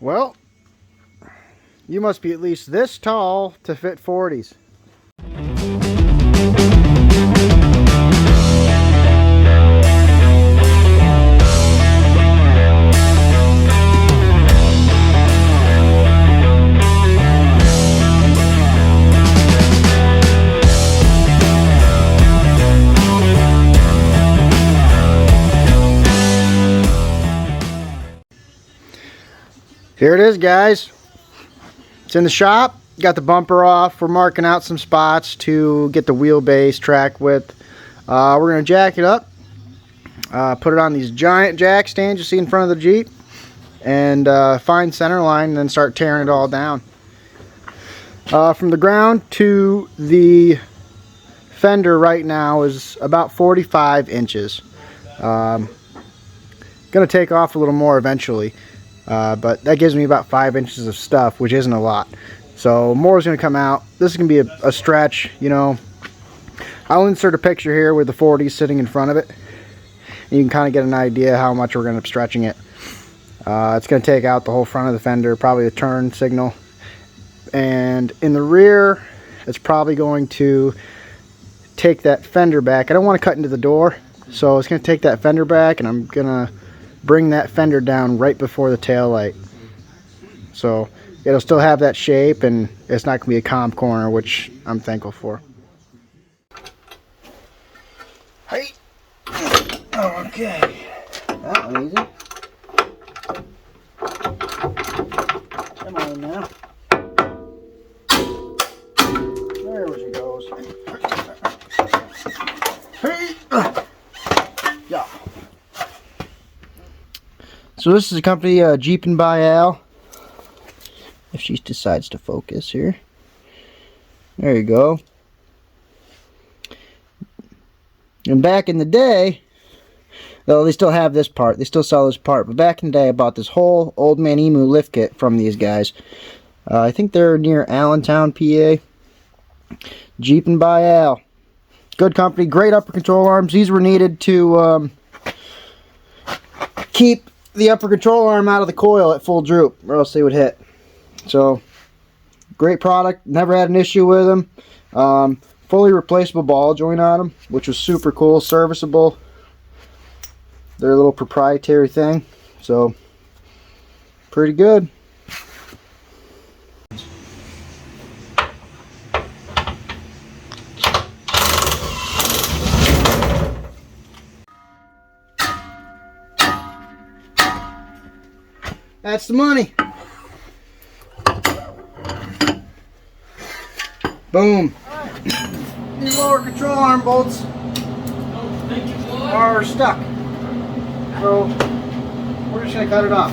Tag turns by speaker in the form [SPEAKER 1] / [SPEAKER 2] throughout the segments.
[SPEAKER 1] Well, you must be at least this tall to fit 40s. Here it is, guys. It's in the shop. Got the bumper off. We're marking out some spots to get the wheelbase track width. We're going to jack it up, put it on these giant jack stands you see in front of the Jeep, and find center line and then start tearing it all down. From the ground to the fender right now is about 45 inches. Going to take off a little more eventually. But that gives me about 5 inches of stuff, which isn't a lot. So more is going to come out. This is going to be a stretch, you know. I'll insert a picture here with the 40 sitting in front of it. And you can kind of get an idea how much we're going to end up stretching it. It's going to take out the whole front of the fender, probably the turn signal. And in the rear, it's probably going to take that fender back. I don't want to cut into the door, so it's going to take that fender back, and I'm going to bring that fender down right before the tail light. So it'll still have that shape, and it's not going to be a comp corner, which I'm thankful for. Hey. Okay. That one easy. Come on now. There she goes. Hey. Yeah. So this is a company, Jeep and by Al. If she decides to focus here. There you go. And back in the day, though they still have this part, they still sell this part, but back in the day I bought this whole Old Man Emu lift kit from these guys. I think they're near Allentown, PA. Jeep and by Al. Good company, great upper control arms. These were needed to keep the upper control arm out of the coil at full droop, or else they would hit. So, great product. Never had an issue with them. Fully replaceable ball joint on them, which was super cool. Serviceable. Their little proprietary thing. So, pretty good. That's the money. Boom. These lower control arm bolts are stuck. So we're just going to cut it off.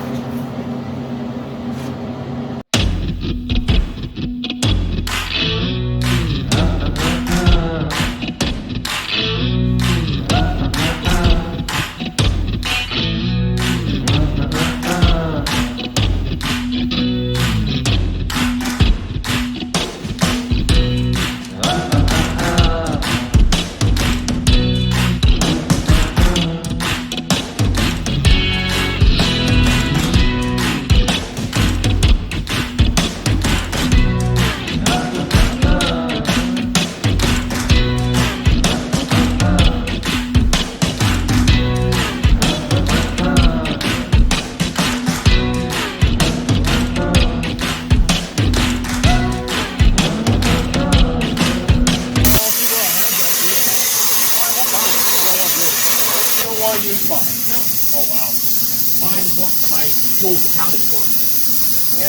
[SPEAKER 1] Yeah,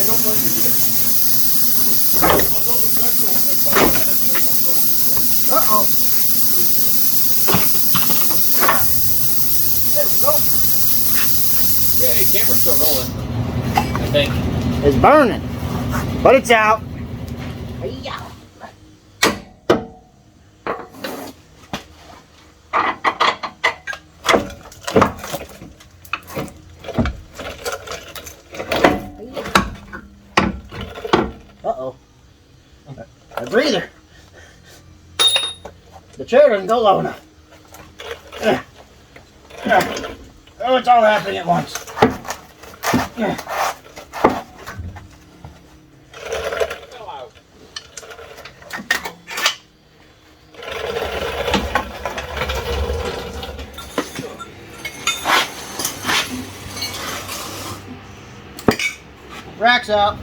[SPEAKER 1] don't blame the deer. I'll go with country one way far. Uh-oh. There we go.
[SPEAKER 2] Yeah, camera's still rolling, I think.
[SPEAKER 1] It's burning, but it's out. Yeah. Uh-oh. A breather. The chair doesn't go low enough. Oh, it's all happening at once. Rack's out.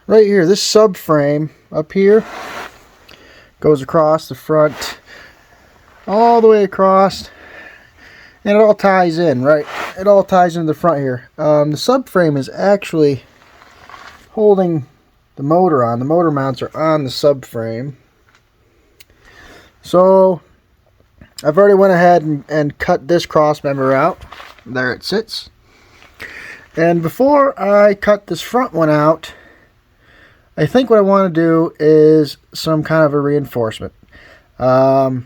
[SPEAKER 1] Right here, this subframe up here goes across the front all the way across, and it all ties in, right? It all ties into the front here. The subframe is actually holding the motor on. The motor mounts are on the subframe. So I've already went ahead and cut this cross member out. There it sits. And before I cut this front one out, I think what I want to do is some kind of a reinforcement. There's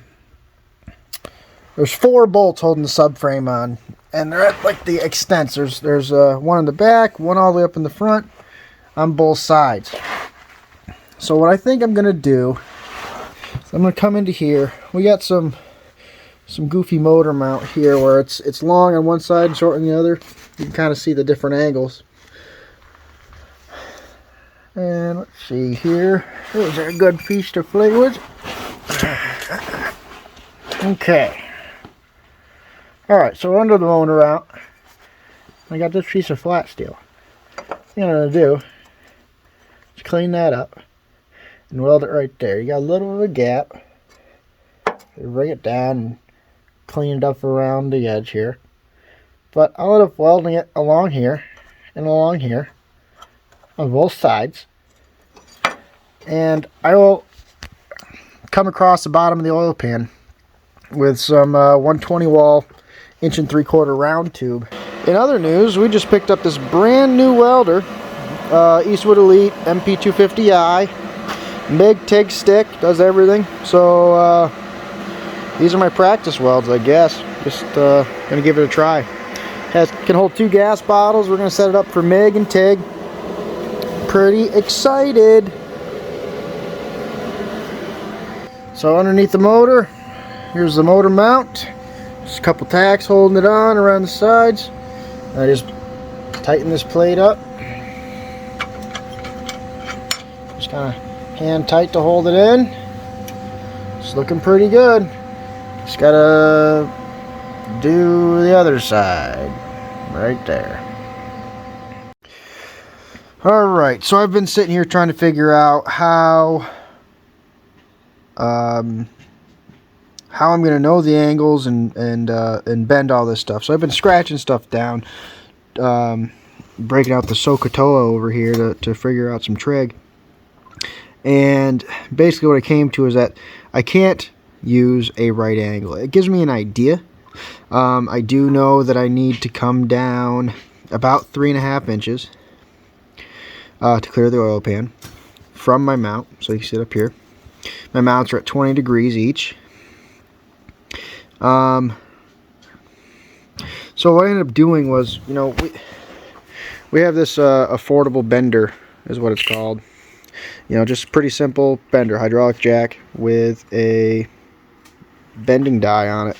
[SPEAKER 1] 4 bolts holding the subframe on, and they're at like the extents. There's one in the back, one all the way up in the front, on both sides. So what I think I'm gonna do is I'm gonna come into here. We got some goofy motor mount here where it's long on one side and short on the other. You can kind of see the different angles. And let's see here. There's a good piece to play with. Okay. Alright, so under the motor out, I got this piece of flat steel. What I'm going to do is clean that up and weld it right there. You got a little bit of a gap. You bring it down and clean it up around the edge here. But I'll end up welding it along here and along here on both sides, and I will come across the bottom of the oil pan with some 120 wall 1 3/4 round tube. In other news, we just picked up this brand new welder, Eastwood MP250i, MIG, TIG, stick, does everything. So these are my practice welds, I guess. Just gonna give it a try. Can hold 2 gas bottles. We're gonna set it up for MIG and TIG. Pretty excited. So underneath the motor, here's the motor mount. Just a couple tacks holding it on around the sides. I just tighten this plate up. Just kind of hand tight to hold it in. It's looking pretty good. Just gotta do the other side right there. Alright, so I've been sitting here trying to figure out how I'm going to know the angles and bend all this stuff. So I've been scratching stuff down, breaking out the SOHCAHTOA over here to figure out some trig. And basically what I came to is that I can't use a right angle. It gives me an idea. I do know that I need to come down about 3.5 inches. To clear the oil pan from my mount. So you can see it up here. My mounts are at 20 degrees each. So what I ended up doing was, you know, we have this affordable bender is what it's called. You know, just pretty simple bender, hydraulic jack with a bending die on it.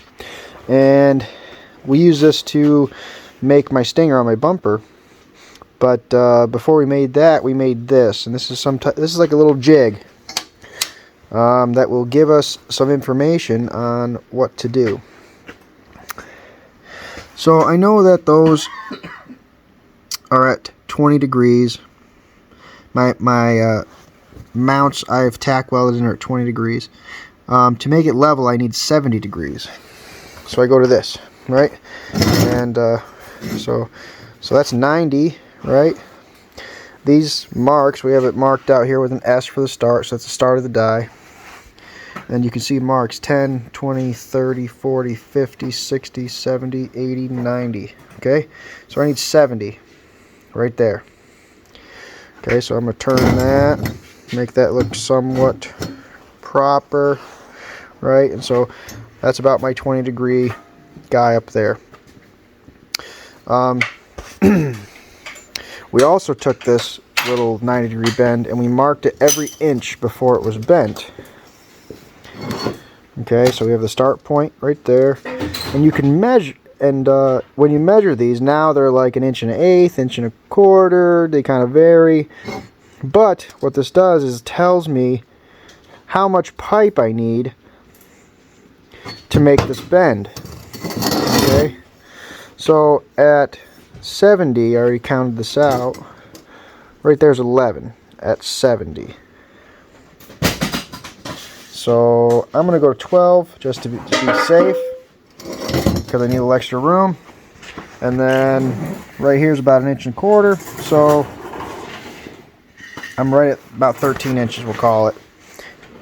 [SPEAKER 1] And we use this to make my stinger on my bumper. But before we made that, we made this, and this is like a little jig that will give us some information on what to do. So I know that those are at 20 degrees. My mounts I've tack welded in are at 20 degrees. To make it level, I need 70 degrees. So I go to this, right? And so that's 90. Right, these marks, we have it marked out here with an S for the start, so that's the start of the die. And you can see marks 10, 20, 30, 40, 50, 60, 70, 80, 90. Okay, so I need 70 right there. Okay, so I'm going to turn that, make that look somewhat proper, right? And so that's about my 20 degree guy up there. We also took this little 90-degree bend and we marked it every inch before it was bent. Okay, so we have the start point right there, and you can measure. And when you measure these, now they're like 1.125 inches, 1.25 inches. They kind of vary. But what this does is tells me how much pipe I need to make this bend. Okay, so at 70, I already counted this out. Right there's 11 at 70. So I'm gonna go to 12 just to be safe, because I need a little extra room. And then right here's about 1.25 inches. So I'm right at about 13 inches, we'll call it.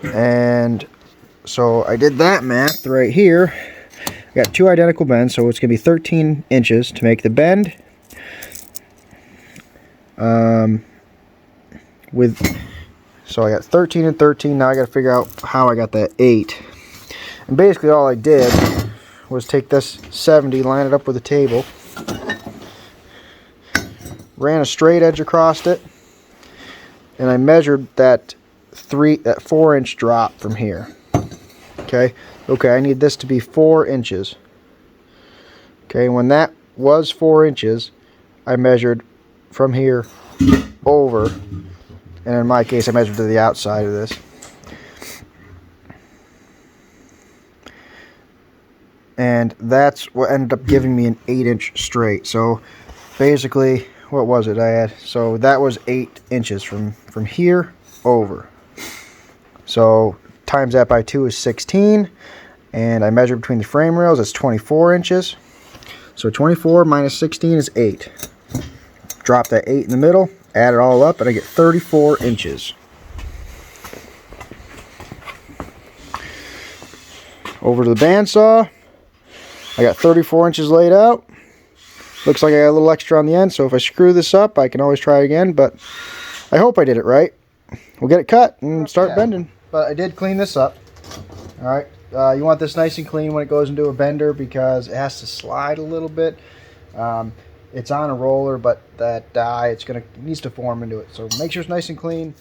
[SPEAKER 1] And so I did that math right here. I got two identical bends, so it's gonna be 13 inches to make the bend. So I got 13 and 13. Now I got to figure out how I got that 8. And basically all I did was take this 70, line it up with a table, ran a straight edge across it, and I measured that 4-inch drop from here. Okay, I need this to be 4 inches. Okay, when that was 4 inches, I measured from here over, and in my case I measured to the outside of this. And that's what ended up giving me an 8-inch straight. So basically, what was it I had? So that was 8 inches from here over. So times that by 2 is 16, and I measured between the frame rails, it's 24 inches. So 24 minus 16 is 8. Drop that 8 in the middle, add it all up, and I get 34 inches. Over to the bandsaw, I got 34 inches laid out. Looks like I got a little extra on the end, so if I screw this up, I can always try it again, but I hope I did it right. We'll get it cut and start bending. But I did clean this up. Alright, you want this nice and clean when it goes into a bender because it has to slide a little bit. It's on a roller, but that die, it needs to form into it. So make sure it's nice and clean.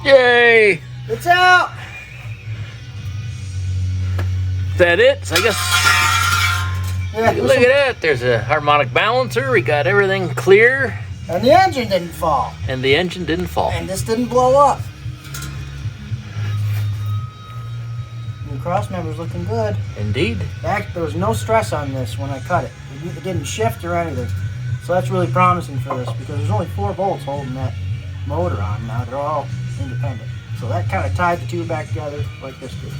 [SPEAKER 2] Yay!
[SPEAKER 1] It's out!
[SPEAKER 2] Is that it? So I guess,
[SPEAKER 1] Yeah,
[SPEAKER 2] look at that. There's a harmonic balancer. We got everything clear.
[SPEAKER 1] and the engine didn't fall.
[SPEAKER 2] And the engine didn't fall.
[SPEAKER 1] And this didn't blow up. The cross member's looking good.
[SPEAKER 2] Indeed.
[SPEAKER 1] There was no stress on this when I cut it. It didn't shift or anything. So that's really promising for this because there's only 4 bolts holding that motor on now. They're all independent. So that kind of tied the two back together like this did.